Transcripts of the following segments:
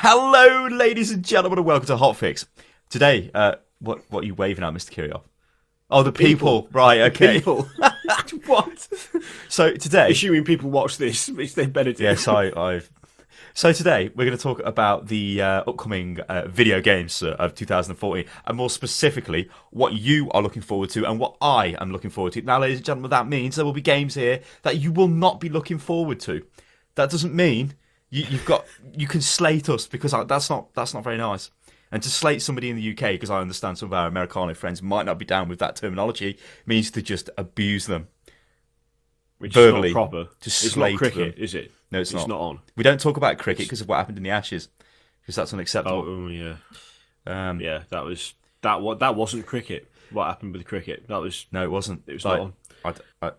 Hello, ladies and gentlemen, and welcome to HOTFIX. Today, what are you waving at, Mr. Kirioth? Oh, the people. Right, okay. People. What? So today, Assuming people watch this, which they better do. yes, I've. So today we're going to talk about the upcoming video games of 2014, and more specifically, what you are looking forward to and what I am looking forward to. Now, ladies and gentlemen, that means there will be games here that you will not be looking forward to. That doesn't mean you can slate us, because that's not very nice. And to slate somebody in the UK, because I understand some of our Americano friends might not be down with that terminology, means to just abuse them. Which verbally, is not proper. It's not cricket, is it? No, it's not. It's not on. We don't talk about cricket because of what happened in the Ashes, because that's unacceptable. Oh yeah. Yeah, that wasn't cricket. What happened with cricket? That was No, it wasn't. It was not on.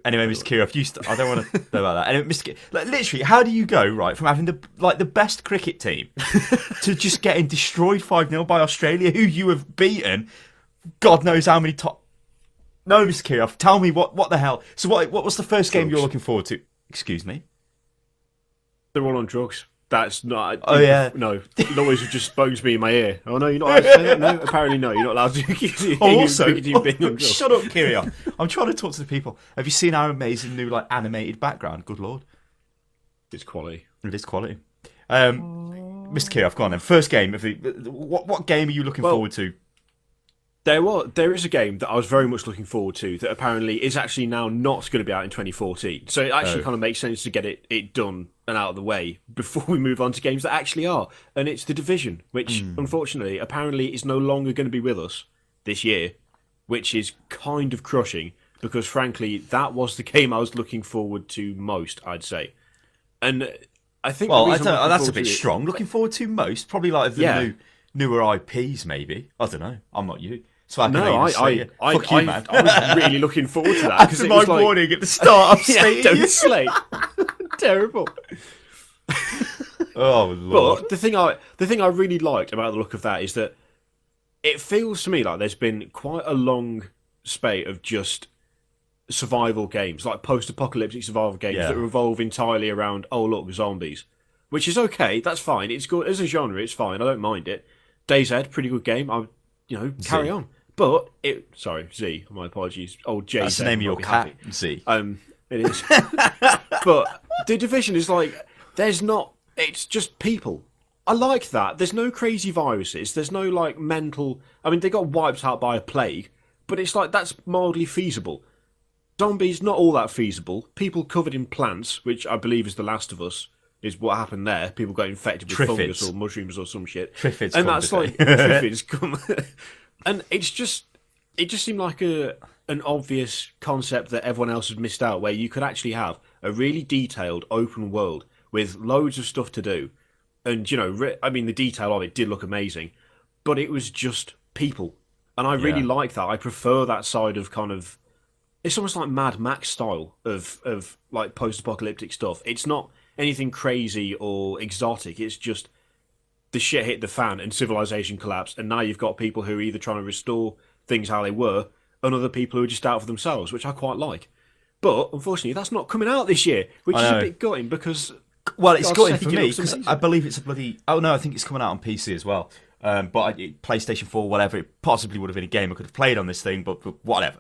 Anyway, Mr. Kirioth, I don't want to know about that. Anyway, literally, how do you go right from having the best cricket team to just getting destroyed 5-0 by Australia, who you have beaten? God knows how many top. No, Mr. Kirioth, tell me what the hell. So what was the first game you're looking forward to? Excuse me. They're all on drugs. That's not. Oh yeah. No, noise was just spoken to me in my ear. Oh no, you're not allowed to say that. No, apparently no, you're not allowed to. Also, being on drugs. Shut up, Kirioth. I'm trying to talk to the people. Have you seen our amazing new animated background? Good lord, It's quality. it is quality. Mr. Kirioth, go on then. First game. What game are you looking forward to? There is a game that I was very much looking forward to that apparently is actually now not going to be out in 2014. So it actually kind of makes sense to get it done and out of the way before we move on to games that actually are. And it's The Division, which unfortunately apparently is no longer going to be with us this year, which is kind of crushing because frankly that was the game I was looking forward to most, I'd say. And I think that's a bit strong. Looking forward to most, probably like the newer IPs, maybe. I don't know. I'm not you. So I was really looking forward to that. After my warning at the start, I'm don't slate. Terrible. Oh lord! But the thing I really liked about the look of that is that it feels to me like there's been quite a long spate of just survival games, like post-apocalyptic survival games that revolve entirely around zombies, which is okay. That's fine. It's good as a genre. It's fine. I don't mind it. DayZ, pretty good game. Carry on. But Z. My apologies. Old J. That's the name of your cat, Z. It is. But The Division is like it's just people. I like that. There's no crazy viruses. There's no like mental. I mean, they got wiped out by a plague, but it's like that's mildly feasible. Zombies, not all that feasible. People covered in plants, which I believe is The Last of Us, is what happened there. People got infected with fungus or mushrooms or some shit. Triffids, and that's like Triffids come. And it just seemed like an obvious concept that everyone else had missed out, where you could actually have a really detailed open world with loads of stuff to do. And, the detail of it did look amazing, but it was just people. And I really like that. I prefer that side of kind of, it's almost like Mad Max style of like post-apocalyptic stuff. It's not anything crazy or exotic. It's just the shit hit the fan and civilization collapsed, and now you've got people who are either trying to restore things how they were, and other people who are just out for themselves, which I quite like. But unfortunately, that's not coming out this year, which is a bit gutting because. Well, it's gutting for me because I believe it's a bloody. Oh no, I think it's coming out on PC as well. But PlayStation 4, whatever, it possibly would have been a game I could have played on this thing, but whatever.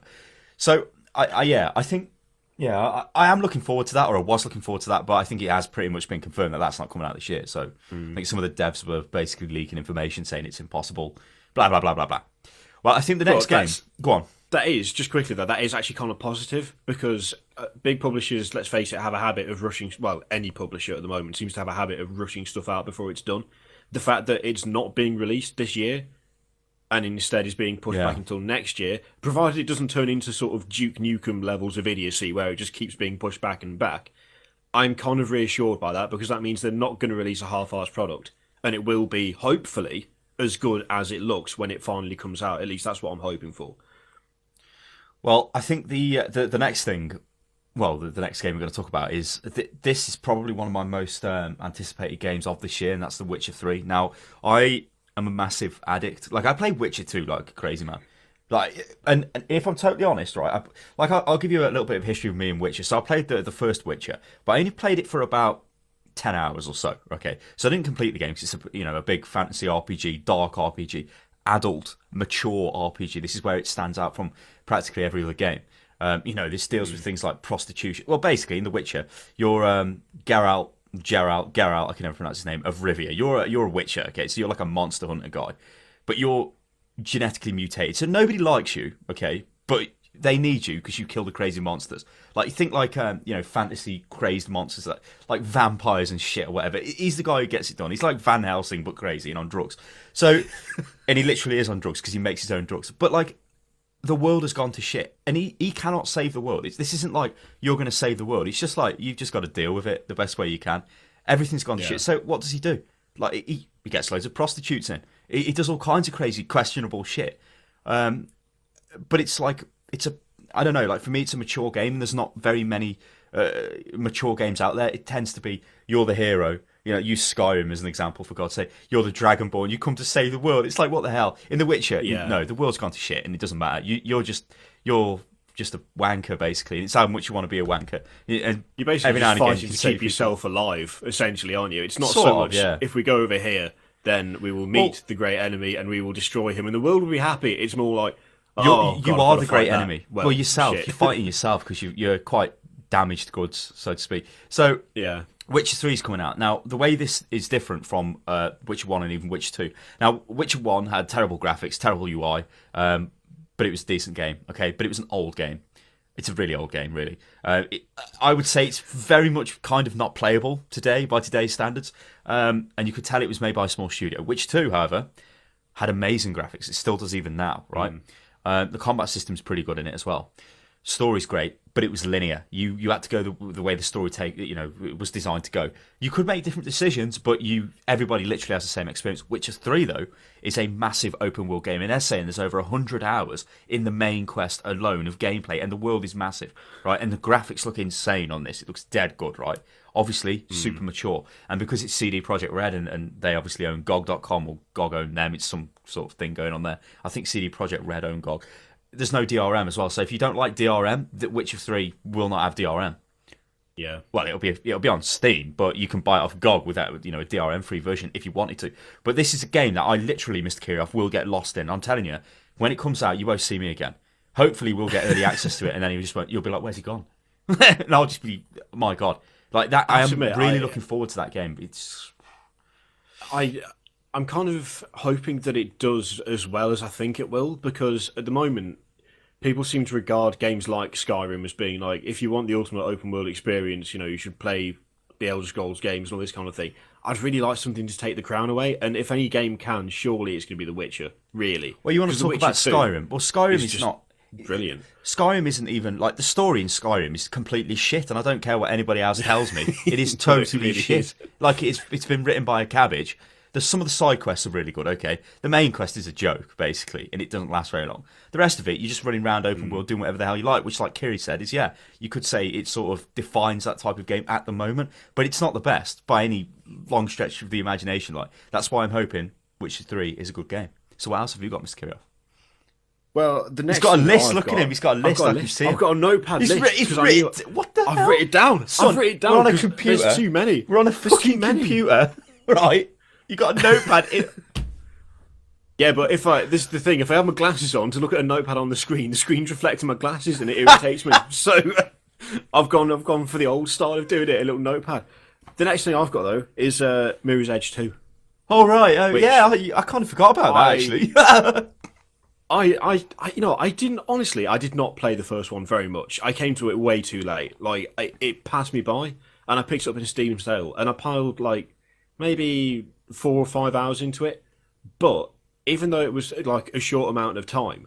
So I think. Yeah, I am looking forward to that, or I was looking forward to that, but I think it has pretty much been confirmed that that's not coming out this year. So I think some of the devs were basically leaking information saying it's impossible, blah, blah, blah, blah, blah. Well, I think the next game... Go on. That is, just quickly though, that is actually kind of positive, because big publishers, let's face it, have a habit of rushing... Well, any publisher at the moment seems to have a habit of rushing stuff out before it's done. The fact that it's not being released this year, and instead is being pushed back until next year, provided it doesn't turn into sort of Duke Nukem levels of idiocy where it just keeps being pushed back and back. I'm kind of reassured by that, because that means they're not going to release a half-assed product, and it will be, hopefully, as good as it looks when it finally comes out. At least that's what I'm hoping for. Well, I think the next thing, the next game we're going to talk about is, this is probably one of my most anticipated games of this year, and that's The Witcher 3. Now, I'm a massive addict. Like, I play Witcher 2 like a crazy man. Like, and if I'm totally honest, right, I'll give you a little bit of history of me and Witcher. So I played the first Witcher, but I only played it for about 10 hours or so. Okay, so I didn't complete the game because it's a big fantasy RPG, dark RPG, adult, mature RPG. This is where it stands out from practically every other game. This deals with things like prostitution. Well, basically, in The Witcher, you're Geralt, I can never pronounce his name, of Rivia. You're a Witcher, okay? So you're like a monster hunter guy, but you're genetically mutated, so nobody likes you, okay? But they need you because you kill the crazy monsters. Like, you think like fantasy crazed monsters like vampires and shit or whatever. He's the guy who gets it done. He's like Van Helsing but crazy and on drugs. So, and he literally is on drugs because he makes his own drugs. But like, the world has gone to shit, and he cannot save the world. This isn't like you're going to save the world. It's just like you've just got to deal with it the best way you can. Everything's gone to shit. So what does he do? Like he gets loads of prostitutes in. He does all kinds of crazy, questionable shit. But it's like I don't know. Like for me, it's a mature game. And there's not very many mature games out there. It tends to be you're the hero. Use Skyrim as an example, for God's sake. You're the Dragonborn. You come to save the world. It's like, what the hell? In The Witcher, no, the world's gone to shit, and it doesn't matter. You're just a wanker, basically. It's how much you want to be a wanker. And you're basically just fighting to keep yourself alive, essentially, aren't you? It's not so much, if we go over here, then we will meet the great enemy, and we will destroy him, and the world will be happy. It's more like, you are the great enemy. Well, yourself. Shit. You're fighting yourself because you're quite damaged goods, so to speak. So, yeah. Witcher 3 is coming out. Now, the way this is different from Witcher 1 and even Witcher 2. Now, Witcher 1 had terrible graphics, terrible UI, but it was a decent game, okay? But it was an old game. It's a really old game, really. I would say it's very much kind of not playable today, by today's standards. And you could tell it was made by a small studio. Witcher 2, however, had amazing graphics. It still does even now, right? The combat system's pretty good in it as well. Story's great, but it was linear. You had to go the way the story was designed to go. You could make different decisions, but everybody literally has the same experience. Witcher 3, though, is a massive open world game, and they're saying there's over 100 hours in the main quest alone of gameplay, and the world is massive, right? And the graphics look insane on this. It looks dead good, right? Obviously, super mature. And because it's CD Projekt Red, and they obviously own GOG.com, or GOG own them, it's some sort of thing going on there. I think CD Projekt Red own GOG. There's no DRM as well, so if you don't like DRM, The Witcher 3 will not have DRM. Yeah. Well, it'll be on Steam, but you can buy it off GOG without a DRM-free version if you wanted to. But this is a game that I literally, Mr. Kirioth, will get lost in. I'm telling you, when it comes out, you won't see me again. Hopefully, we'll get early access to it, and then you'll be like, "Where's he gone?" And I'll just be, oh my God, like that. I am really looking forward to that game. I'm kind of hoping that it does as well as I think it will, because at the moment, people seem to regard games like Skyrim as being like, if you want the ultimate open world experience, you should play the Elder Scrolls games and all this kind of thing. I'd really like something to take the crown away, and if any game can, surely it's going to be The Witcher, really. Well, you want to talk about Skyrim? Well, Skyrim is not brilliant. Skyrim isn't even, like, the story in Skyrim is completely shit, and I don't care what anybody else tells me. It is totally shit. Like, it's been written by a cabbage. Some of the side quests are really good, okay? The main quest is a joke, basically, and it doesn't last very long. The rest of it, you're just running around open world, doing whatever the hell you like, which, like Kiri said, is, you could say it sort of defines that type of game at the moment, but it's not the best by any long stretch of the imagination. Like, that's why I'm hoping Witcher 3 is a good game. So what else have you got, Mr. Kirioth? Well, the next he's got a list. Look at him. He's got a list. I've got a notepad list. What the hell? I've written it down. Son, I've written it down. We're on a computer. There's too many. We're on a fucking computer, right? You got a notepad. Yeah, but this is the thing. If I have my glasses on to look at a notepad on the screen's reflecting my glasses, and it irritates me. So I've gone for the old style of doing it. A little notepad. The next thing I've got though is Mirror's Edge 2. Oh right. I kind of forgot about that actually. I did not play the first one very much. I came to it way too late. Like it passed me by, and I picked it up in a Steam sale, and I piled like maybe 4 or 5 hours into it. But even though it was like a short amount of time,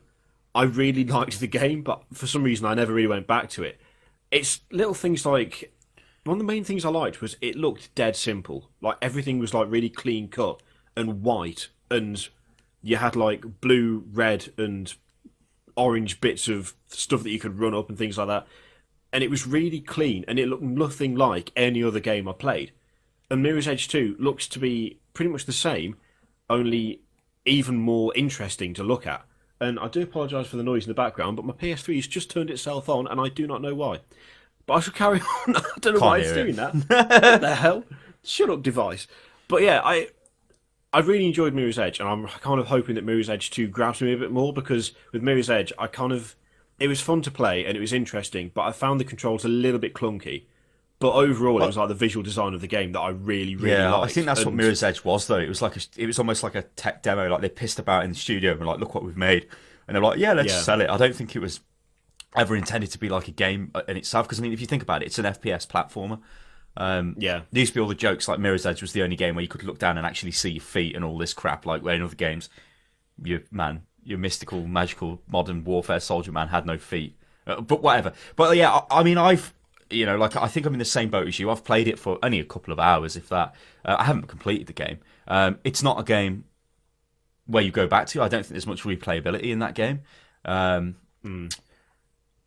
I really liked the game. But for some reason, I never really went back to it. It's little things like, one of the main things I liked was it looked dead simple. Like everything was like really clean cut and white, and you had like blue, red, and orange bits of stuff that you could run up and things like that. And it was really clean, and it looked nothing like any other game I played. And Mirror's Edge 2 looks to be pretty much the same, only even more interesting to look at. And I do apologise for the noise in the background, but my PS3 has just turned itself on, and I do not know why. But I shall carry on. I don't know why it's doing that. What the hell? Shut up, device. But yeah, I really enjoyed Mirror's Edge, and I'm kind of hoping that Mirror's Edge 2 grabs me a bit more, because with Mirror's Edge, it was fun to play and it was interesting, but I found the controls a little bit clunky. But overall, it was like the visual design of the game that I really, really liked. I think that's what Mirror's Edge was, though. It was it was almost like a tech demo. Like they pissed about in the studio and like, look what we've made, and they're like, yeah, let's sell it. I don't think it was ever intended to be like a game in itself, because I mean, if you think about it, it's an FPS platformer. There used to be all the jokes like Mirror's Edge was the only game where you could look down and actually see your feet and all this crap. Like where in other games, your mystical, magical, modern warfare soldier man had no feet. But whatever. But yeah, I mean, I think I'm in the same boat as you. I've played it for only a couple of hours, if that. I haven't completed the game. It's not a game where you go back to. I don't think there's much replayability in that game.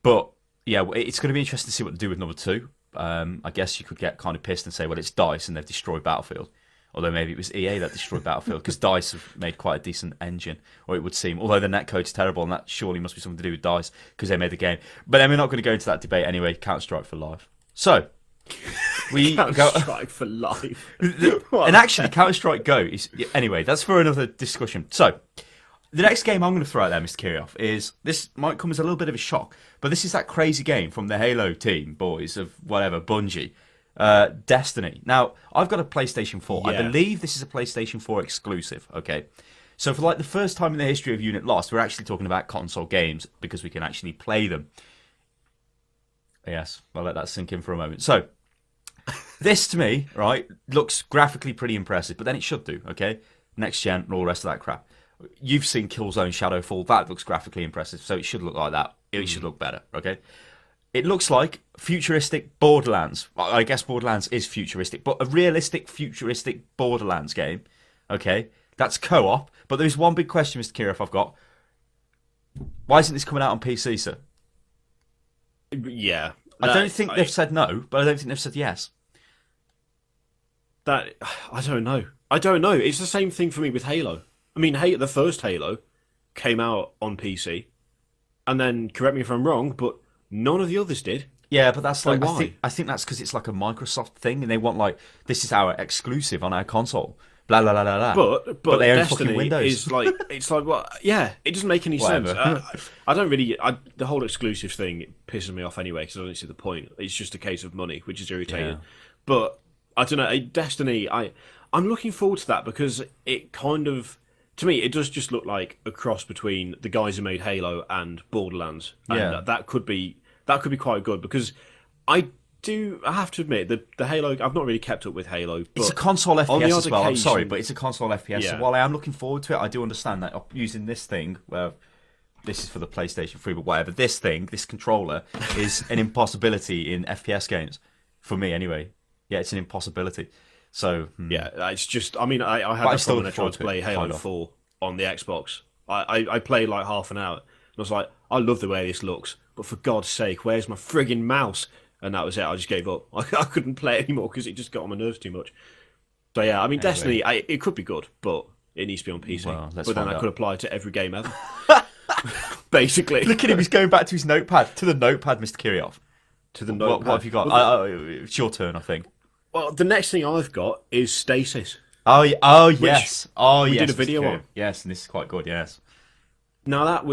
But yeah, it's going to be interesting to see what they do with number 2. I guess you could get kind of pissed and say, well, it's DICE and they've destroyed Battlefield. Although maybe it was EA that destroyed Battlefield, because DICE have made quite a decent engine, or it would seem. Although the netcode's terrible, and that surely must be something to do with DICE, because they made the game. But then we're not going to go into that debate anyway. Counter-Strike for life. So, we Counter-Strike for life. And actually, Counter-Strike Go is... Anyway, that's for another discussion. So, the next game I'm going to throw out there, Mr. Kirioth, is... This might come as a little bit of a shock, but this is that crazy game from the Halo team, boys, of whatever, Bungie. Destiny. Now, I've got a PlayStation 4. I believe this is a PlayStation 4 exclusive, okay? So for like the first time in the history of Unit Lost, we're actually talking about console games because we can actually play them. Yes, I'll let that sink in for a moment. So, this to me, right, looks graphically pretty impressive, but then it should do, okay? Next gen and all the rest of that crap. You've seen Killzone Shadowfall, that looks graphically impressive, so it should look like that. It should look better, okay? It looks like futuristic Borderlands. I guess Borderlands is futuristic, but a realistic futuristic Borderlands game. Okay, that's co-op. But there is one big question, Mr. Kirioth, I've got. Why isn't this coming out on PC, sir? Yeah. I don't think they've said no, but I don't think they've said yes. I don't know. It's the same thing for me with Halo. I mean, the first Halo came out on PC, and then, correct me if I'm wrong, but none of the others did. Yeah, but that's like, why? I think that's because it's like a Microsoft thing, and they want like, this is our exclusive on our console. Blah blah blah blah blah. But they own Destiny fucking Windows. is like, it's like, well, yeah, it doesn't make any sense. I don't really. The whole exclusive thing pisses me off anyway, because I don't see the point. It's just a case of money, which is irritating. Yeah. But I don't know. Destiny, I'm looking forward to that, because it kind of, to me, it does just look like a cross between the guys who made Halo and Borderlands, and that could be quite good, because I have to admit the Halo, I've not really kept up with Halo. But it's a console FPS as well. I'm sorry, occasion, but it's a console FPS. Yeah. So while I am looking forward to it, I do understand that using this thing, well, this is for the PlayStation 3, but whatever, this controller is an impossibility in FPS games. For me, anyway. Yeah, it's an impossibility. So, yeah, it's just, I mean, I had that problem when I tried to play Halo 4 on the Xbox. I played like half an hour, and I was like, I love the way this looks, but for God's sake, where's my friggin' mouse? And that was it. I just gave up. I couldn't play it anymore because it just got on my nerves too much. So yeah, I mean, anyway. Destiny, it could be good, but it needs to be on PC. Well, but then that out. Could apply to every game ever. Basically. Look at him, he's going back to his notepad. To the notepad, Mr. Kirioth. To the notepad. What have you got? It's your turn, I think. Well, the next thing I've got is Stasis. Oh yes. We did a video on. Yes, and this is quite good, yes. Now that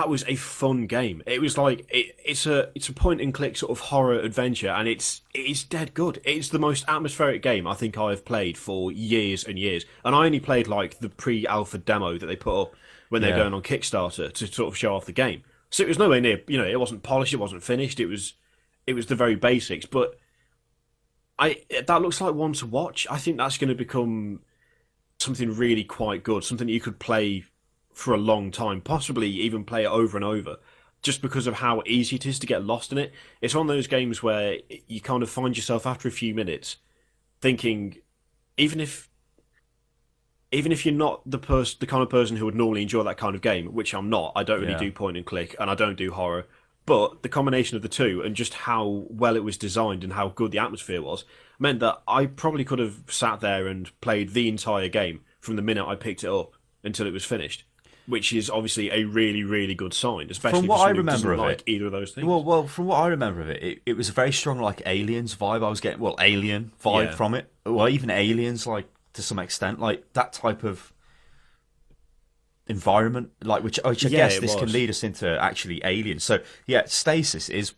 was a fun game. It was like it's a point and click sort of horror adventure, and it's dead good. It's the most atmospheric game I think I've played for years and years. And I only played like the pre-alpha demo that they put up when they're going on Kickstarter to sort of show off the game. So it was nowhere near, it wasn't polished, it wasn't finished. It was the very basics, but that looks like one to watch. I think that's going to become something really quite good, something you could play for a long time, possibly even play it over and over, just because of how easy it is to get lost in it. It's one of those games where you kind of find yourself after a few minutes thinking, even if you're not the kind of person who would normally enjoy that kind of game, which I'm not, I don't really do point and click, and I don't do horror, but the combination of the two and just how well it was designed and how good the atmosphere was meant that I probably could have sat there and played the entire game from the minute I picked it up until it was finished. which is obviously a really, really good sign, especially From what for I someone who remember doesn't of like it, either of those things. well, from what I remember of it, it was a very strong like Aliens vibe. I was getting Alien vibe Yeah. from it. Well, even Aliens, like to some extent, like that type of environment, like which I Yeah, guess it this can was. lead us into actually Aliens. So yeah, Stasis is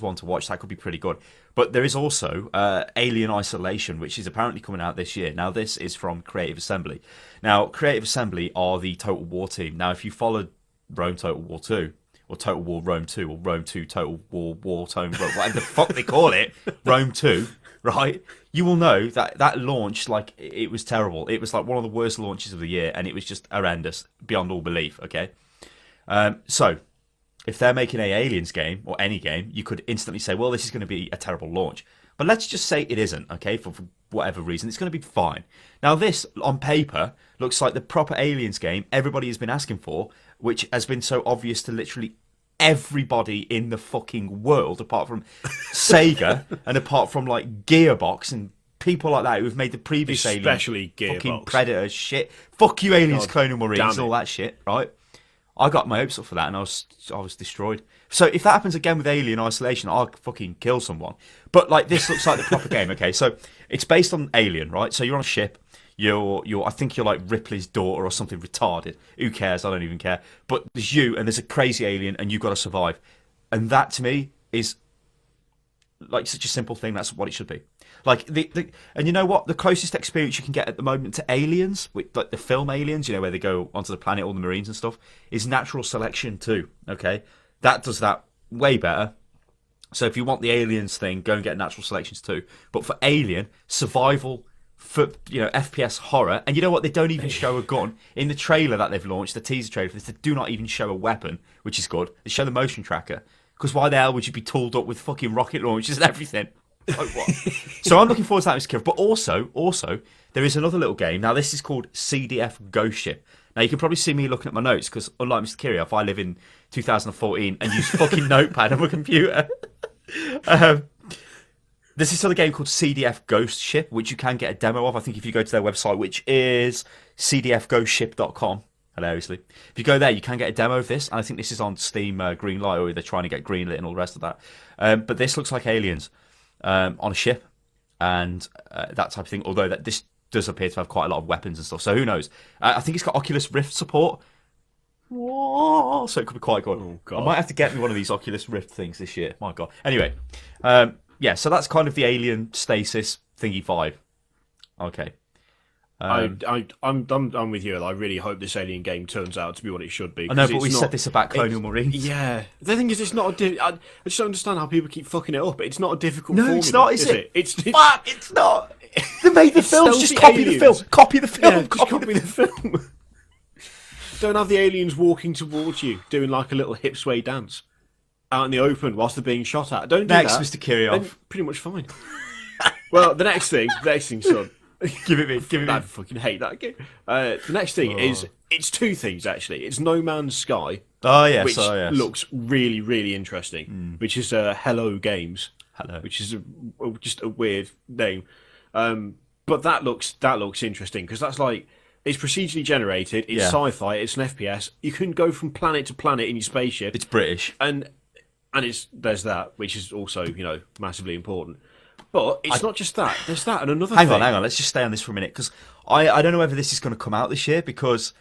one to watch. That could be pretty good. But there is also Alien Isolation, which is apparently coming out this year. Now this is from Creative Assembly. Now Creative Assembly are the Total War team. Now if you followed Rome Total War 2 or Total War Rome 2 or Rome 2 Total War Wartime, whatever the fuck they call it, Rome 2, right? You will know that that launch, like, it was terrible. It was like one of the worst launches of the year, and it was just horrendous beyond all belief. Okay, so if they're making a Aliens game or any game, you could instantly say, well, this is going to be a terrible launch. But let's just say it isn't, okay, for whatever reason. It's going to be fine. Now, this, on paper, looks like the proper Aliens game everybody has been asking for, which has been so obvious to literally everybody in the fucking world, apart from Sega and apart from, like, Gearbox and people like that who've made the previous Especially Alien fucking Gearbox. Predator shit. Fuck you, Aliens, God Clone Marines, damn and it. all that shit, right? I got my hopes up for that, and I was destroyed. So if that happens again with Alien Isolation, I'll fucking kill someone. But like this looks like the proper game. Okay, so it's based on Alien, right? So you're on a ship. I think you're like Ripley's daughter or something retarded. Who cares? I don't even care. But there's you, and there's a crazy alien, and you've got to survive. And that to me is like such a simple thing. That's what it should be. Like and you know what? The closest experience you can get at the moment to Aliens, with like the film Aliens, you know, where they go onto the planet, all the Marines and stuff, is Natural Selection 2. Okay, that does that way better. So if you want the Aliens thing, go and get Natural Selections 2. But for Alien, survival, for FPS horror, and you know what? They don't even show a gun in the trailer that they've launched, the teaser trailer for this. They do not even show a weapon, which is good. They show the motion tracker. Because why the hell would you be tooled up with fucking rocket launchers and everything? Like what? So I'm looking forward to that, Mr. Kiv. But also, there is another little game. Now, this is called CDF Ghost Ship. Now, you can probably see me looking at my notes, because unlike Mr. Kirioth, I live in 2014 and use fucking Notepad on my computer. There's this other game called CDF Ghost Ship, which you can get a demo of. I think if you go to their website, which is cdfghostship.com, hilariously. If you go there, you can get a demo of this, and I think this is on Steam Greenlight, or they're trying to get greenlit and all the rest of that. But this looks like Aliens on a ship and that type of thing, although this does appear to have quite a lot of weapons and stuff, so who knows. I think it's got Oculus Rift support. Whoa, so it could be quite good. Oh, God. I might have to get me one of these Oculus Rift things this year. My God. Anyway, yeah, so that's kind of the Alien Stasis thingy vibe. Okay. I'm with you. I really hope this Alien game turns out to be what it should be. I know, 'cause but it's we not- said this about Colonial Marines. Yeah, the thing is, it's not I just don't understand how people keep fucking it up. It's not a difficult. No, formula, it's not, is it? It's Fuck, it's not. They made the films. Just stealthy copy the film. aliens. Copy the film. Yeah, just copy the film. Don't have the aliens walking towards you, doing like a little hip sway dance out in the open whilst they're being shot at. Don't do Next, that. Mr. Kirioth. Then pretty much fine. Well, the next thing, son. Give it me. Give it I me. fucking hate that game. The next thing is, it's two things actually. It's No Man's Sky, Oh yes. which Oh yes. looks really, really interesting. Which is Hello Games, Hello. which is just a weird name. But that looks interesting because that's like, it's procedurally generated. It's Yeah. sci-fi. It's an FPS. You can go from planet to planet in your spaceship, It's British. and there's that, which is also massively important. But it's not just that. There's that and another Hang thing. on. Let's just stay on this for a minute, because I don't know whether this is going to come out this year, because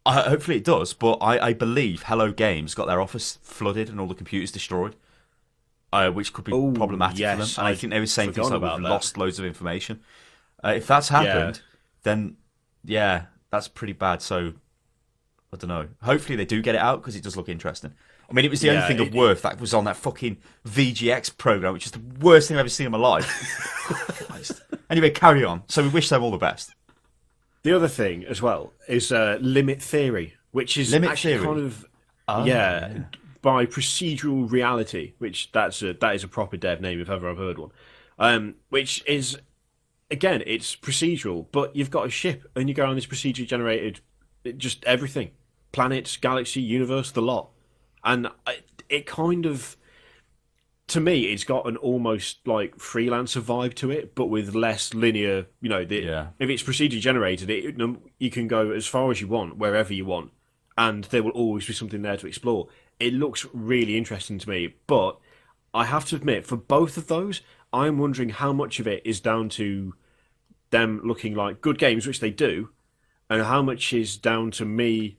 hopefully it does, but I believe Hello Games got their office flooded and all the computers destroyed, which could be Oh, problematic yes, for them. And I think they were saying things forgotten like about we've that. lost loads of information. If that's happened, then yeah, that's pretty bad. So I don't know. Hopefully they do get it out, because it does look interesting. I mean, it was the only thing of worth that was on that fucking VGX program, which is the worst thing I've ever seen in my life. Christ. Anyway, carry on. So we wish them all the best. The other thing as well is Limit Theory, which is Limit actually Theory? kind of yeah. by Procedural Reality, which that is a proper dev name if ever I've heard one. Which is, again, it's procedural, but you've got a ship and you go on this procedurally generated, just everything, planets, galaxy, universe, the lot, and it kind of, to me, it's got an almost like freelancer vibe to it, but with less linear. If it's procedure generated, you can go as far as you want, wherever you want, and there will always be something there to explore. It looks really interesting to me, but I have to admit, for both of those, I'm wondering how much of it is down to them looking like good games, which they do, and how much is down to me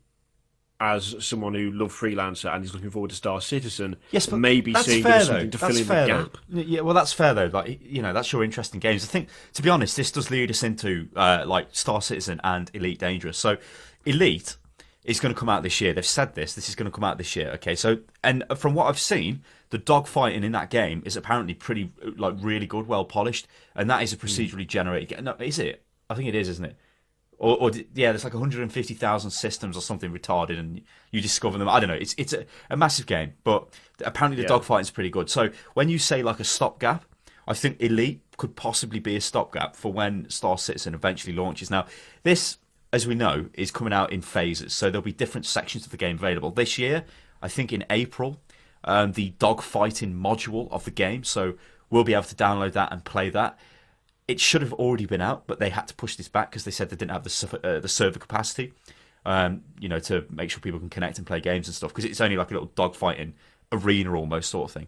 as someone who loved Freelancer and is looking forward to Star Citizen, yes, but maybe seeing something to fill in the gap. Yeah, well, that's fair though. Like, that's your interest in games. I think, to be honest, this does lead us into like Star Citizen and Elite Dangerous. So, Elite is going to come out this year. They've said this is going to come out this year. Okay, so, and from what I've seen, the dogfighting in that game is apparently pretty, like, really good, well polished, and that is a procedurally generated game. No, is it? I think it is, isn't it? Yeah, there's like 150,000 systems or something retarded, and you discover them. I don't know. It's a massive game, but apparently the dogfighting is pretty good. So when you say like a stopgap, I think Elite could possibly be a stopgap for when Star Citizen eventually launches. Now, this, as we know, is coming out in phases, so there'll be different sections of the game available. This year, I think in April, the dogfighting module of the game, so we'll be able to download that and play that. It should have already been out, but they had to push this back because they said they didn't have the server capacity, to make sure people can connect and play games and stuff, because it's only like a little dogfighting arena almost sort of thing.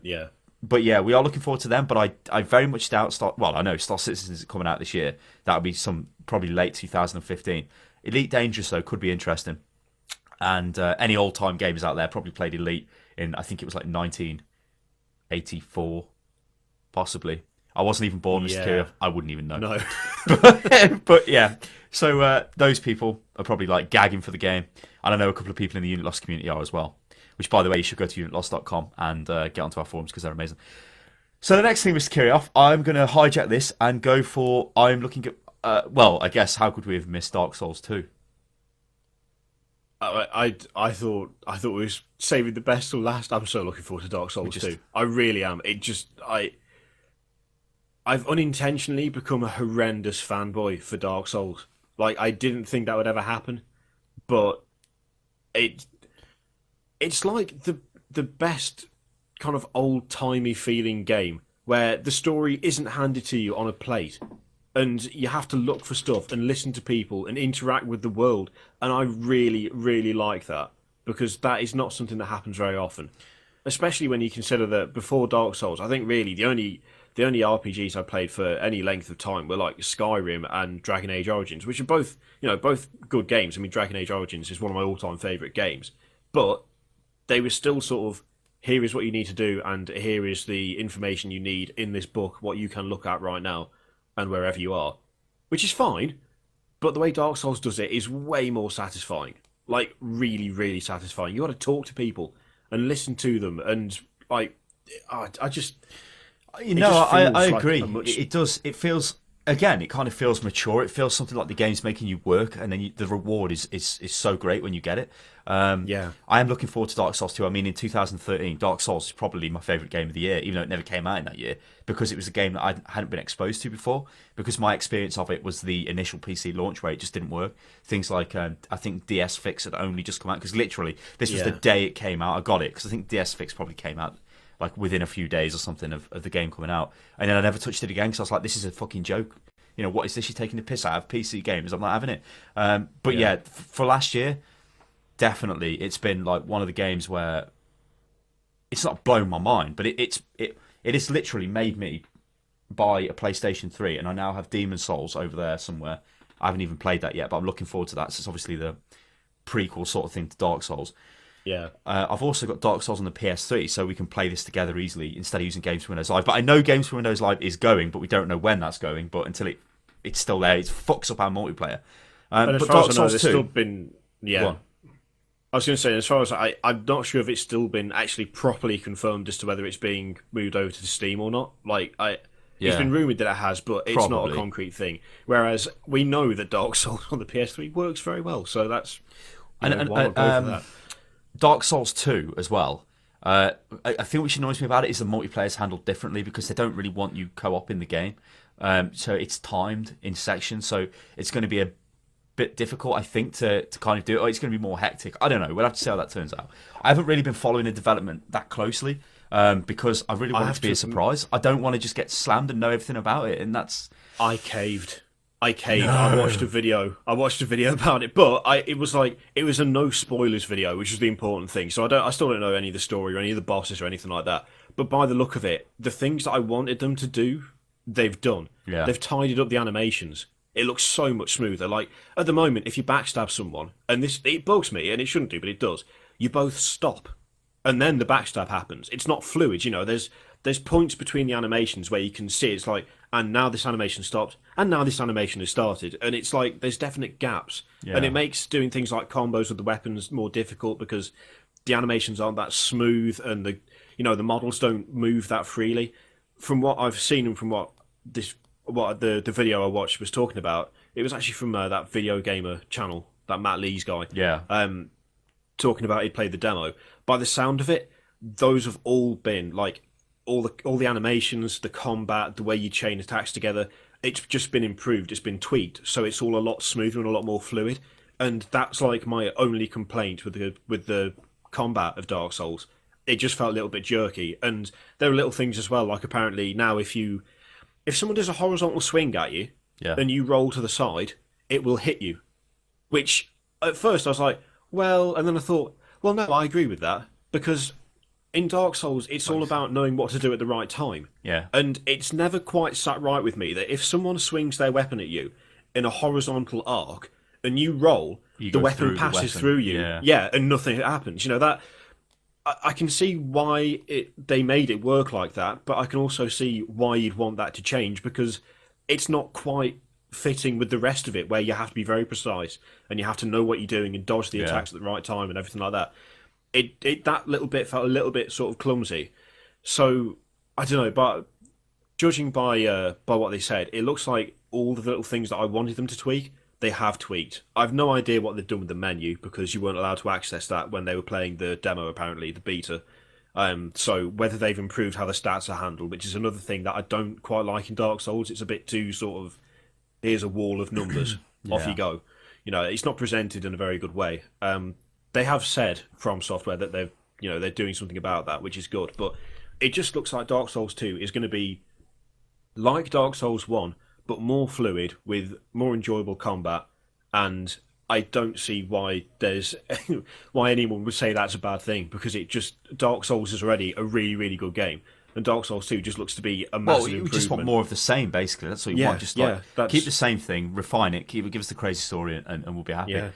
Yeah. But yeah, we are looking forward to them, but I very much doubt I know Star Citizen is coming out this year. That'll be probably late 2015. Elite Dangerous, though, could be interesting. And any old-time gamers out there probably played Elite in, I think it was like 1984, possibly. I wasn't even born, Mr. Kirioth. I wouldn't even know. No. but yeah, so those people are probably like gagging for the game. And I know a couple of people in the Unit Lost community are as well. Which, by the way, you should go to unitlost.com and get onto our forums because they're amazing. So the next thing, Mr. Kirioth, I'm going to hijack this and go for, I'm looking at, I guess, how could we have missed Dark Souls 2? I thought we were saving the best till last. I'm so looking forward to Dark Souls 2. I really am. I've unintentionally become a horrendous fanboy for Dark Souls. Like, I didn't think that would ever happen, but it's like the best kind of old-timey feeling game where the story isn't handed to you on a plate and you have to look for stuff and listen to people and interact with the world, and I really, really like that because that is not something that happens very often, especially when you consider that before Dark Souls, I think really the only RPGs I played for any length of time were like Skyrim and Dragon Age Origins, which are both good games. I mean, Dragon Age Origins is one of my all-time favourite games, but they were still sort of, here is what you need to do, and here is the information you need in this book, what you can look at right now, and wherever you are, which is fine. But the way Dark Souls does it is way more satisfying, like really, really satisfying. You got to talk to people and listen to them, and like, I just. I agree. It does. It feels, again, it kind of feels mature. It feels something like the game's making you work, and then the reward is so great when you get it. I am looking forward to Dark Souls 2. I mean, in 2013, Dark Souls is probably my favourite game of the year, even though it never came out in that year, because it was a game that I hadn't been exposed to before, because my experience of it was the initial PC launch where it just didn't work. Things like, I think DSFix had only just come out, because literally, this was the day it came out. I got it, because I think DSFix probably came out like within a few days or something of the game coming out, and then I never touched it again because I was like, this is a fucking joke. What is this? You're taking the piss out of PC games. I'm not having it. But yeah, for last year, definitely, it's been like one of the games where it's not blown my mind, but it has literally made me buy a PlayStation 3, and I now have Demon Souls over there somewhere. I haven't even played that yet, but I'm looking forward to that. So it's obviously the prequel sort of thing to Dark Souls. Yeah. I've also got Dark Souls on the PS3, so we can play this together easily instead of using Games for Windows Live. But I know Games for Windows Live is going, but we don't know when that's going. But until it's still there, it fucks up our multiplayer. And as but far Dark as I know, Souls there's 2, still been... Yeah. What? I was going to say, as far as I'm not sure if it's still been actually properly confirmed as to whether it's being moved over to Steam or not. It's been rumoured that it has, but it's not a concrete thing. Whereas we know that Dark Souls on the PS3 works very well, so that's why not go for that. Dark Souls 2 as well. I think what annoys me about it is the multiplayer is handled differently because they don't really want you co-op in the game. So it's timed in sections, so it's going to be a bit difficult, I think, to kind of do it. Or it's going to be more hectic. I don't know. We'll have to see how that turns out. I haven't really been following the development that closely. because I really want it to be a surprise. I don't want to just get slammed and know everything about it, and that's... I caved. No. I watched a video about it, but it was a no spoilers video, which is the important thing. So I still don't know any of the story or any of the bosses or anything like that. But by the look of it, the things that I wanted them to do, they've done. Yeah. They've tidied up the animations. It looks so much smoother. Like at the moment, if you backstab someone, and it bugs me, and it shouldn't do, but it does. You both stop, and then the backstab happens. It's not fluid, you know. There's points between the animations where you can see it's like, and now this animation stopped, and now this animation has started, and it's like there's definite gaps, and it makes doing things like combos with the weapons more difficult because the animations aren't that smooth, and the models don't move that freely. From what I've seen and from what the video I watched was talking about, it was actually from that Video Gamer channel, that Matt Lee's guy. Yeah. Talking about he'd played the demo. By the sound of it, those have all been like all the animations, the combat, the way you chain attacks together. It's just been improved. It's been tweaked, so it's all a lot smoother and a lot more fluid. And that's like my only complaint with the combat of Dark Souls. It just felt a little bit jerky, and there are little things as well. Like apparently now, if someone does a horizontal swing at you, and you roll to the side, it will hit you. Which at first I was like, well, and then I thought, well, no, I agree with that, because in Dark Souls, it's all about knowing what to do at the right time. Yeah. And it's never quite sat right with me that if someone swings their weapon at you in a horizontal arc and you roll, the weapon passes through you. Yeah, and nothing happens. You know, that I can see why they made it work like that, but I can also see why you'd want that to change, because it's not quite fitting with the rest of it, where you have to be very precise and you have to know what you're doing and dodge the attacks at the right time and everything like that. That little bit felt a little bit sort of clumsy. So I don't know, but judging by what they said, it looks like all the little things that I wanted them to tweak, they have tweaked. I've no idea what they've done with the menu, because you weren't allowed to access that when they were playing the demo, apparently, the beta. So whether they've improved how the stats are handled, which is another thing that I don't quite like in Dark Souls. It's a bit too sort of, here's a wall of numbers, off you go. You know, it's not presented in a very good way. They have said from Software that they're doing something about that, which is good. But it just looks like Dark Souls 2 is going to be like Dark Souls 1, but more fluid with more enjoyable combat. And I don't see why why anyone would say that's a bad thing, because Dark Souls is already a really, really good game. And Dark Souls 2 just looks to be a massive improvement. You just want more of the same, basically. That's what you want. Just keep the same thing, refine it, give us the crazy story, and we'll be happy. Yeah.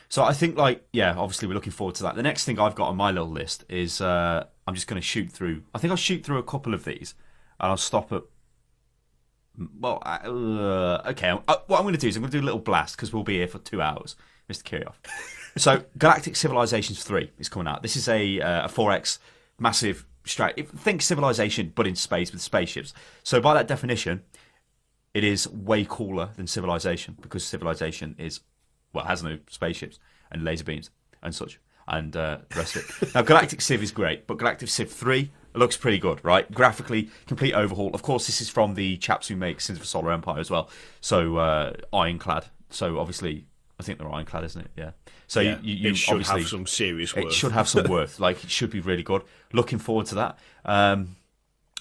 So I think, obviously we're looking forward to that. The next thing I've got on my little list is I'm just going to shoot through. I think I'll shoot through a couple of these, and I'll stop at. Well, okay. What I'm going to do is I'm going to do a little blast, because we'll be here for 2 hours, Mr. Kirioth. So, Galactic Civilizations 3 is coming out. This is a 4X massive think Civilization, but in space with spaceships. So, by that definition, it is way cooler than Civilization, because Civilization has no spaceships and laser beams and such, and the rest of it. Now, Galactic Civ is great, but Galactic Civ 3 looks pretty good, right? Graphically, complete overhaul. Of course, this is from the chaps who make Sins of Solar Empire as well. So, Ironclad. So, obviously, I think they're Ironclad, isn't it? Yeah. So, you it should obviously have some serious worth. It should have some worth. Like, it should be really good. Looking forward to that.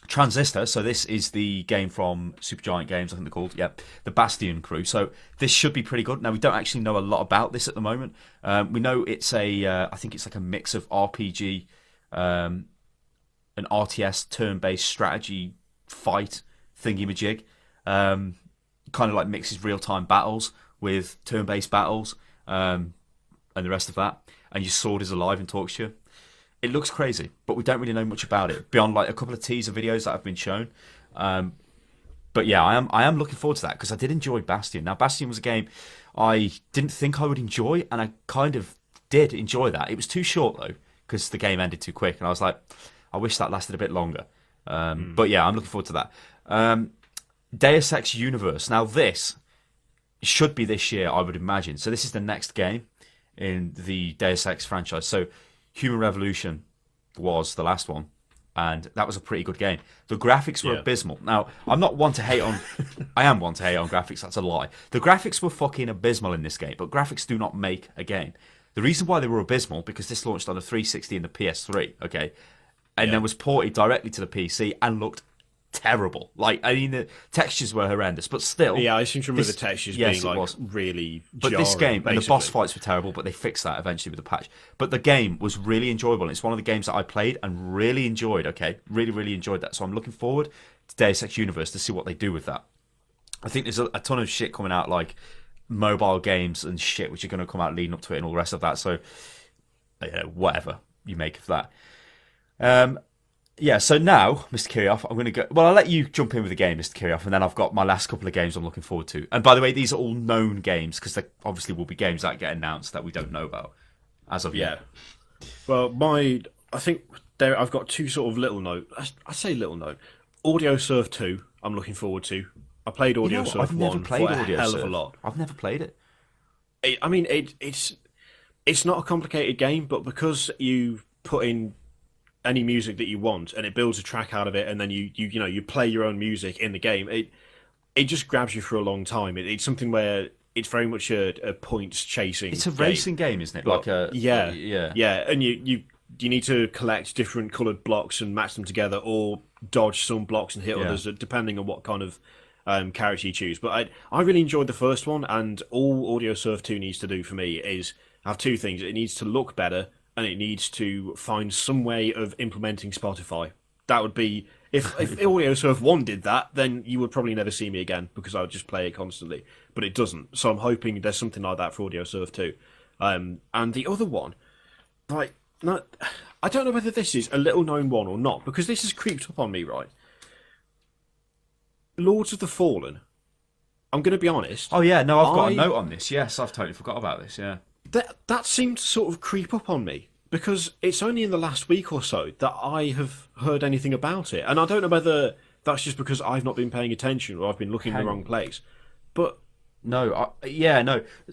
Transistor, so this is the game from Supergiant Games, I think they're called. Yep, the Bastion crew. So this should be pretty good. Now, we don't actually know a lot about this at the moment. We know it's I think it's like a mix of RPG, an RTS turn-based strategy fight thingy-majig. Kind of like mixes real-time battles with turn-based battles, and the rest of that. And your sword is alive and talks to you. It looks crazy, but we don't really know much about it beyond like a couple of teaser videos that have been shown. But yeah, I am looking forward to that, because I did enjoy Bastion. Now, Bastion was a game I didn't think I would enjoy, and I kind of did enjoy that. It was too short though, because the game ended too quick, and I was like, I wish that lasted a bit longer. But yeah, I'm looking forward to that. Deus Ex Universe. Now, this should be this year, I would imagine. So this is the next game in the Deus Ex franchise. So Human Revolution was the last one, and that was a pretty good game. The graphics were abysmal. Now, I'm not one to hate on... I am one to hate on graphics, that's a lie. The graphics were fucking abysmal in this game, but graphics do not make a game. The reason why they were abysmal, because this launched on the 360 and the PS3, okay? and then was ported directly to the PC and looked terrible. Like, I mean, the textures were horrendous, but still. Yeah, I seem to remember the textures being like really But jarring, this game, basically. and the boss fights were terrible, but they fixed that eventually with the patch. But the game was really enjoyable. And it's one of the games that I played and really enjoyed, okay? Really, really enjoyed that. So I'm looking forward to Deus Ex Universe to see what they do with that. I think there's a ton of shit coming out, like mobile games and shit, which are going to come out leading up to it and all the rest of that. So, whatever you make of that. Yeah, so now, Mr. Kirioth, I'm going to go... Well, I'll let you jump in with the game, Mr. Kirioth, and then I've got my last couple of games I'm looking forward to. And by the way, these are all known games, because there obviously will be games that get announced that we don't know about as of yet. Well, I think I've got two sort of little note. I say little note. Audio Surf 2, I'm looking forward to. I played Audio Surf I've 1 never played for a Audio hell Surf. of a lot. I've never played it. It's not a complicated game, but because you put in any music that you want and it builds a track out of it, and then you play your own music in the game, it just grabs you for a long time. It's something where it's very much a points chasing. It's a racing game, isn't it? Like yeah, and you need to collect different coloured blocks and match them together, or dodge some blocks and hit others, depending on what kind of character you choose. But I really enjoyed the first one, and all Audio Surf 2 needs to do for me is have two things. It needs to look better, and it needs to find some way of implementing Spotify. That would be... If Audio Surf 1 did that, then you would probably never see me again, because I would just play it constantly. But it doesn't. So I'm hoping there's something like that for Audio Surf 2. And the other one, I don't know whether this is a little known one or not, because this has creeped up on me, right? Lords of the Fallen. I'm going to be honest. Oh, yeah, no, I've got a note on this. Yes, I've totally forgot about this, yeah. That seemed to sort of creep up on me, because it's only in the last week or so that I have heard anything about it. And I don't know whether that's just because I've not been paying attention or I've been looking in the wrong place. But... No.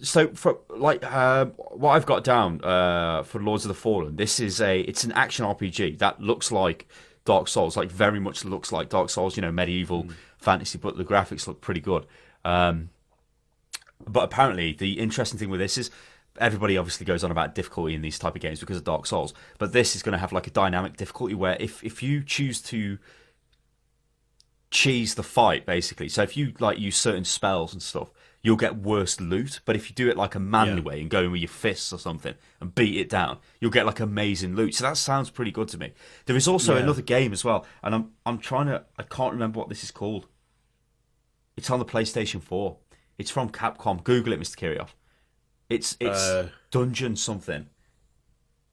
So, for what I've got down for Lords of the Fallen, it's an action RPG that looks like Dark Souls, like very much looks like Dark Souls, medieval fantasy, but the graphics look pretty good. But apparently, the interesting thing with this is everybody obviously goes on about difficulty in these type of games because of Dark Souls, but this is going to have like a dynamic difficulty where if you choose to cheese the fight, basically, so if you like use certain spells and stuff, you'll get worse loot. But if you do it like a manly way and go in with your fists or something and beat it down, you'll get like amazing loot. So that sounds pretty good to me. There is also another game as well, and I can't remember what this is called. It's on the PlayStation 4. It's from Capcom. Google it, Mr. Kirioth. It's Dungeon something.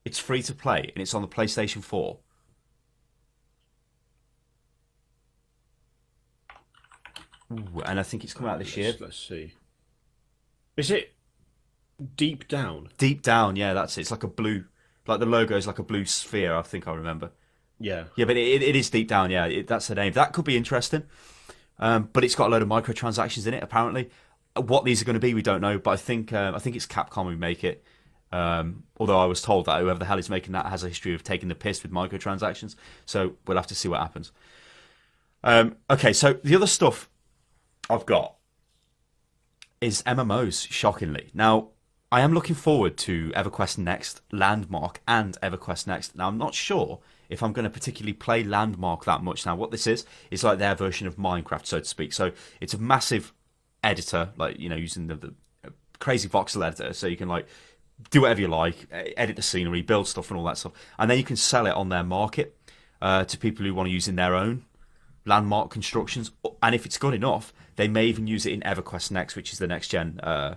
It's free to play and it's on the PlayStation 4. Ooh, and I think it's come out this year. Let's see. Is it Deep Down? Deep Down, yeah, that's it. It's like a blue, like the logo is like a blue sphere, I think I remember. Yeah. Yeah, but it is Deep Down, yeah, that's the name. That could be interesting. But it's got a load of microtransactions in it, apparently. What these are going to be, we don't know, but I think it's Capcom who make it. Although I was told that whoever the hell is making that has a history of taking the piss with microtransactions. So we'll have to see what happens. Okay, so the other stuff I've got is MMOs, shockingly. Now, I am looking forward to Everquest Next, Landmark, and Everquest Next. Now, I'm not sure if I'm going to particularly play Landmark that much. Now, what this is like their version of Minecraft, so to speak. So it's a massive editor, like, using the crazy voxel editor, so you can like do whatever you like, edit the scenery, build stuff and all that stuff, and then you can sell it on their market to people who want to use in their own landmark constructions. And if it's good enough, they may even use it in Everquest Next, which is the next gen. I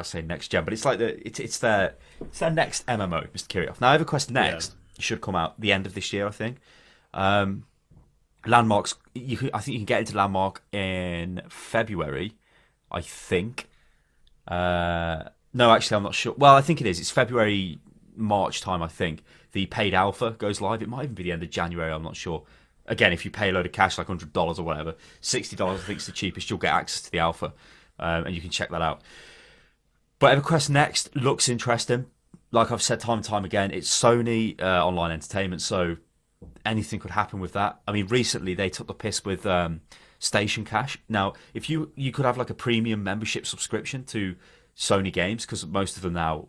say next gen, but it's like it's their next MMO, Mr. Kirioth. Now, Everquest Next should come out the end of this year, I think. Landmarks, I think you can get into Landmark in February, I think. No, actually, I'm not sure. Well, I think it is. It's February, March time, I think. The paid alpha goes live. It might even be the end of January, I'm not sure. Again, if you pay a load of cash, like $100 or whatever, $60 I think is the cheapest, you'll get access to the alpha, and you can check that out. But Everquest Next looks interesting. Like I've said time and time again, it's Sony online entertainment, so anything could happen with that. I mean, recently they took the piss with Station Cash. Now, if you could have like a premium membership subscription to Sony games, because most of them now,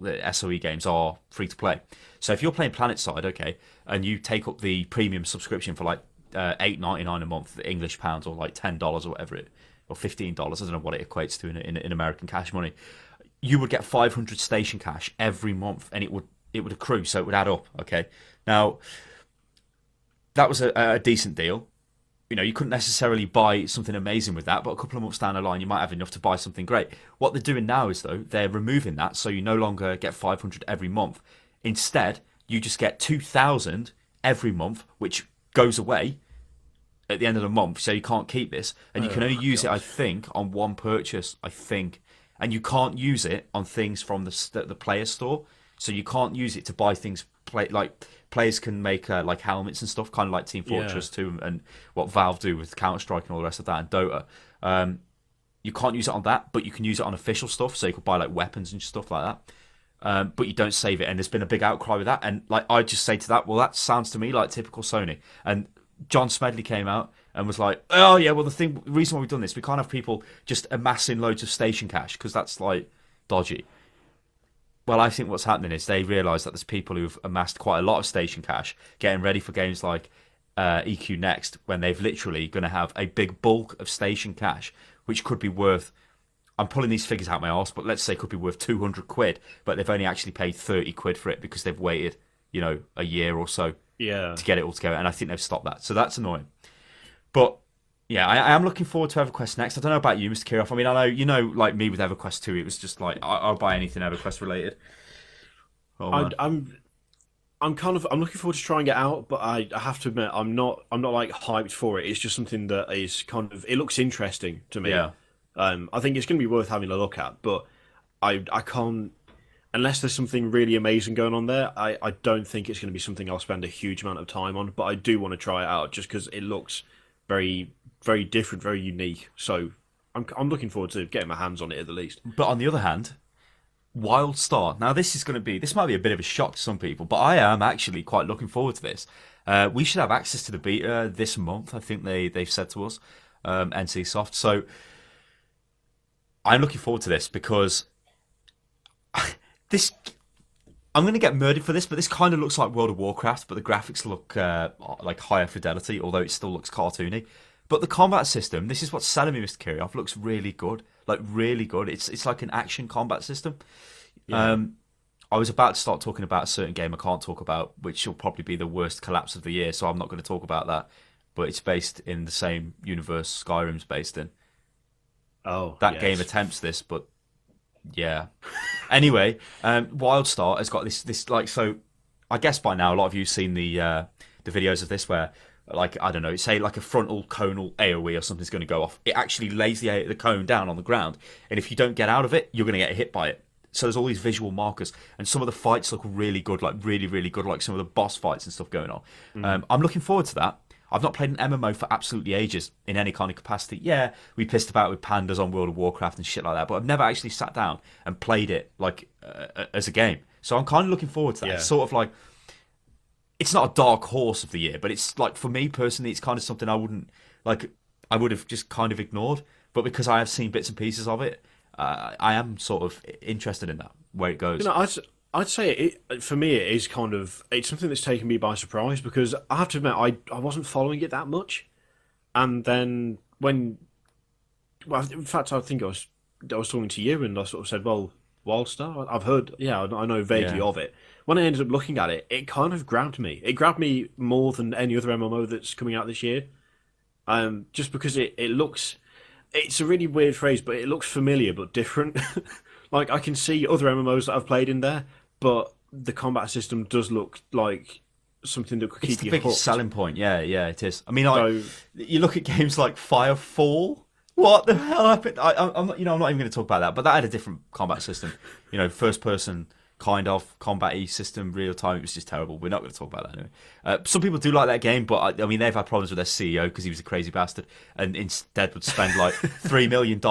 the SOE games are free to play. So if you're playing PlanetSide, okay, and you take up the premium subscription for like $8.99 a month, English pounds, or like $10 or whatever or $15, I don't know what it equates to in American cash money, you would get 500 station cash every month, and it would accrue, so it would add up. Okay, now that was a decent deal. You know, you couldn't necessarily buy something amazing with that, but a couple of months down the line, you might have enough to buy something great. What they're doing now is, though, they're removing that, so you no longer get 500 every month. Instead, you just get 2,000 every month, which goes away at the end of the month, so you can't keep this. And you can only use it, I think, on one purchase, I think. And you can't use it on things from the player store, so you can't use it to buy things, like players can make like helmets and stuff, kind of like Team Fortress 2 and what Valve do with Counter-Strike and all the rest of that and Dota. You can't use it on that, but you can use it on official stuff, so you could buy like weapons and stuff like that. But you don't save it, and there's been a big outcry with that. And like I just say to that, well, that sounds to me like typical Sony. And John Smedley came out and was like, oh yeah, well the reason why we've done this, we can't have people just amassing loads of station cash because that's like dodgy. Well, I think what's happening is they realise that there's people who've amassed quite a lot of station cash getting ready for games like EQ Next, when they've literally going to have a big bulk of station cash, which could be worth, I'm pulling these figures out my arse, but let's say could be worth 200 quid, but they've only actually paid 30 quid for it because they've waited, a year or so to get it all together. And I think they've stopped that. So that's annoying. But yeah, I am looking forward to Everquest Next. I don't know about you, Mr. Kirioth. I mean, I know, like me with Everquest 2, it was just like I'll buy anything Everquest related. Oh, I'm looking forward to trying it out, but I have to admit I'm not like hyped for it. It's just something that is it looks interesting to me. Yeah. I think it's going to be worth having a look at, but I can't, unless there's something really amazing going on there. I don't think it's going to be something I'll spend a huge amount of time on, but I do want to try it out just because it looks very, very different, very unique. So I'm looking forward to getting my hands on it at the least. But on the other hand, WildStar. Now this might be a bit of a shock to some people, but I am actually quite looking forward to this. We should have access to the beta this month. I think they've said to us, NCSoft. So I'm looking forward to this because I'm going to get murdered for this, but this kind of looks like World of Warcraft, but the graphics look like higher fidelity, although it still looks cartoony. But the combat system, this is what's selling me, Mr. Kirioth, looks really good. Like, really good. It's like an action combat system. Yeah. I was about to start talking about a certain game I can't talk about, which will probably be the worst collapse of the year, so I'm not going to talk about that. But it's based in the same universe Skyrim's based in. Oh, that game attempts this, but yeah. Anyway, WildStar has got this like, so I guess by now a lot of you've seen the videos of this where, like, I don't know, say like a frontal conal AoE or something's going to go off. It actually lays the cone down on the ground, and if you don't get out of it, you're going to get hit by it. So there's all these visual markers, and some of the fights look really good, like really, really good, like some of the boss fights and stuff going on. I'm looking forward to that. I've not played an MMO for absolutely ages in any kind of capacity. Yeah, we pissed about with pandas on World of Warcraft and shit like that, but I've never actually sat down and played it like as a game. So I'm kind of looking forward to that. Yeah. It's sort of like, it's not a dark horse of the year, but it's like, for me personally, it's kind of something I would have just kind of ignored. But because I have seen bits and pieces of it, I am sort of interested in that, where it goes. I'd say for me it is it's something that's taken me by surprise, because I have to admit I wasn't following it that much, and then in fact I think I was talking to you and I sort of said, well, WildStar, I've heard, I know vaguely of it. When I ended up looking at it, it kind of grabbed me. It grabbed me more than any other MMO that's coming out this year, just because it looks. It's a really weird phrase, but it looks familiar but different. Like, I can see other MMOs that I've played in there, but the combat system does look like something that could keep you hooked. It's the biggest selling point. Yeah, it is. I mean, you look at games like Firefall. What the hell happened? I'm not even going to talk about that. But that had a different combat system. First person kind of combat-y system, real time. It was just terrible. We're not going to talk about that anyway. Some people do like that game, but I mean, they've had problems with their CEO because he was a crazy bastard, and instead would spend like $3 million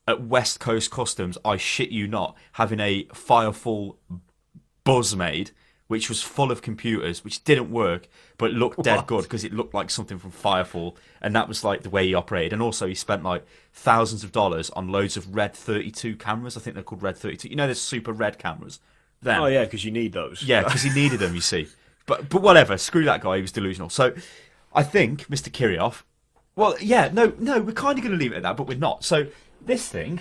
at West Coast Customs, I shit you not, having a Firefall buzz made which was full of computers, which didn't work, but looked dead good because it looked like something from Firefall, and that was like the way he operated. And also, he spent like thousands of dollars on loads of Red 32 cameras. I think they're called Red 32. You know, there's super red cameras. Them. Oh yeah, because you need those. Yeah, because he needed them. You see, but whatever. Screw that guy. He was delusional. So, I think Mr. Kirioth. Well, yeah, no, we're kind of going to leave it at that, but we're not. So this thing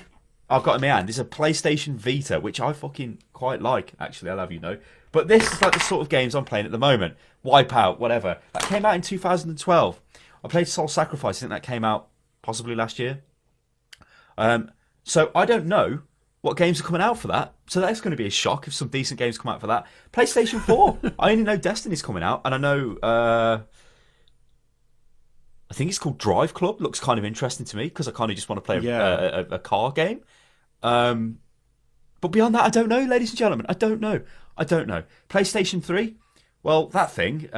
I've got in my hand is a PlayStation Vita, which I fucking quite like. Actually, I'll have you know. But this is like the sort of games I'm playing at the moment. Wipeout, whatever. That came out in 2012. I played Soul Sacrifice. I think that came out possibly last year. So I don't know what games are coming out for that. So that's going to be a shock if some decent games come out for that. PlayStation 4. I only know Destiny's coming out. And I know... I think it's called Drive Club. Looks kind of interesting to me because I kind of just want to play a car game. But beyond that, I don't know, ladies and gentlemen. I don't know. PlayStation 3, well, that thing,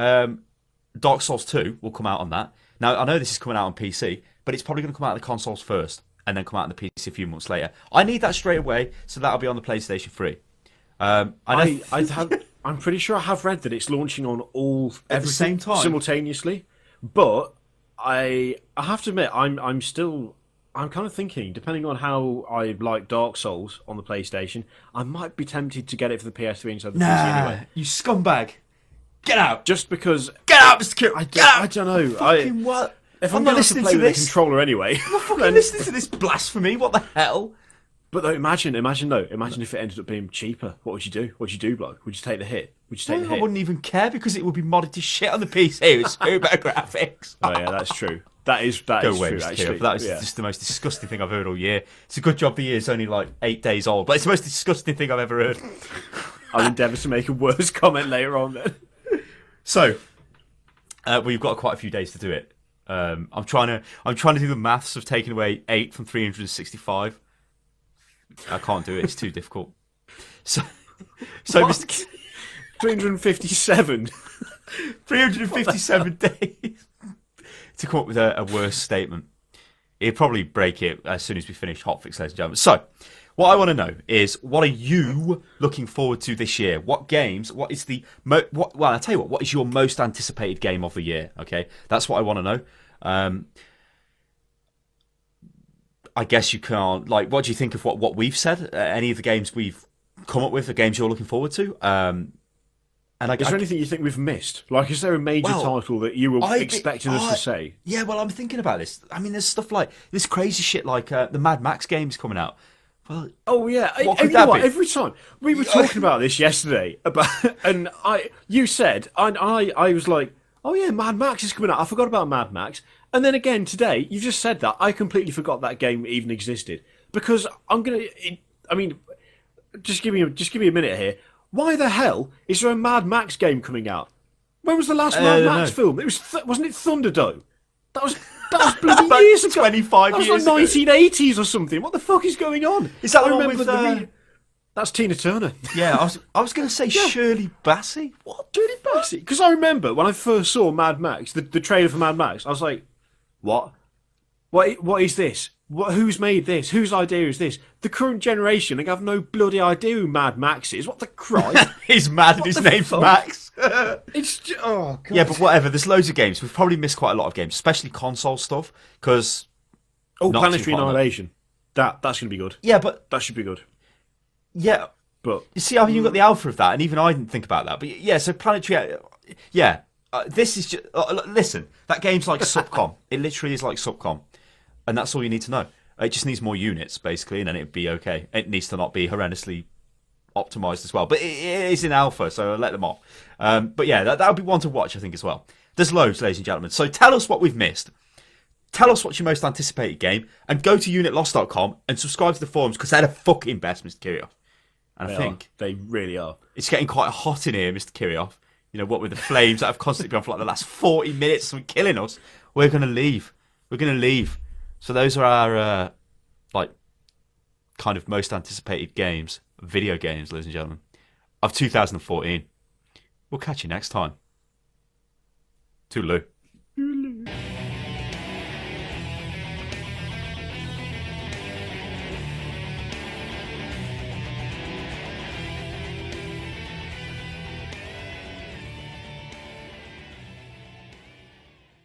Dark Souls 2 will come out on that. Now, I know this is coming out on PC, but it's probably going to come out on the consoles first and then come out on the PC a few months later. I need that straight away, so that'll be on the PlayStation 3. I'm pretty sure I have read that it's launching on at the same time simultaneously, but I have to admit, I'm kind of thinking, depending on how I like Dark Souls on the PlayStation, I might be tempted to get it for the PS3 instead of the PC anyway. You scumbag! Get out! Just because... Get out, Mr. Kirk! I don't know. Fucking what? If I'm going to play with a controller anyway... I'm not fucking listening to this blasphemy. What the hell? But though, imagine if it ended up being cheaper. What would you do? What'd you do, bloke? Would you take the hit? I wouldn't even care because it would be modded to shit on the PC with super graphics. Oh yeah, that's true. That is true, actually. That was just the most disgusting thing I've heard all year. It's a good job the year's only like 8 days old, but it's the most disgusting thing I've ever heard. I'll endeavour to make a worse comment later on then. So, we've got quite a few days to do it. I'm trying to do the maths of taking away 8 from 365. I can't do it. It's too difficult. So Mr. 357. 357 days to come up with a worse statement. He'll probably break it as soon as we finish HOTFIX, ladies and gentlemen. So, what I want to know is, what are you looking forward to this year? What games? What is the... Well, I'll tell you what is your most anticipated game of the year? Okay, that's what I want to know. I guess you can't... Like, what do you think of what we've said? Any of the games we've come up with, the games you're looking forward to? Is there anything you think we've missed? Like, is there a major title that you were expecting us to say? Yeah, well, I'm thinking about this. I mean, there's stuff like this crazy shit like the Mad Max games coming out. Well, oh yeah, every time we were talking about this yesterday, you said, I was like, oh yeah, Mad Max is coming out. I forgot about Mad Max, and then again today, you just said that. I completely forgot that game even existed because just give me a minute here. Why the hell is there a Mad Max game coming out? When was the last Mad Max film? It was wasn't it Thunderdome? That was bloody years ago. 25 years ago. That was like 1980s or something. What the fuck is going on? Is that the one with That's Tina Turner. Yeah, I was going to say Shirley Bassey. What? Shirley Bassey? Because I remember when I first saw Mad Max, the trailer for Mad Max, I was like, what? What is this? Who's made this? Whose idea is this? The current generation, I have no bloody idea who Mad Max is. What the Christ? He's mad and his name's Max. It's oh God. Yeah, but whatever. There's loads of games. We've probably missed quite a lot of games, especially console stuff. Because Planetary Annihilation. That's going to be good. Yeah, but that should be good. Yeah, but you see how you got the alpha of that, and even I didn't think about that. But yeah, so Planetary. Yeah, this is just listen. That game's like Subcom. It literally is like Subcom. And that's all you need to know. It just needs more units, basically, and then it'd be okay. It needs to not be horrendously optimized as well. But it is in alpha, so I'll let them off. But yeah, that would be one to watch, I think, as well. There's loads, ladies and gentlemen. So tell us what we've missed. Tell us what's your most anticipated game. And go to unitlost.com and subscribe to the forums, because they're the fucking best, Mr. Kirioth. And I think they really are. It's getting quite hot in here, Mr. Kirioth. You know, what with the flames that have constantly been on for like the last 40 minutes and killing us. We're going to leave. So those are our, kind of most anticipated games, video games, ladies and gentlemen, of 2014. We'll catch you next time. Toodaloo.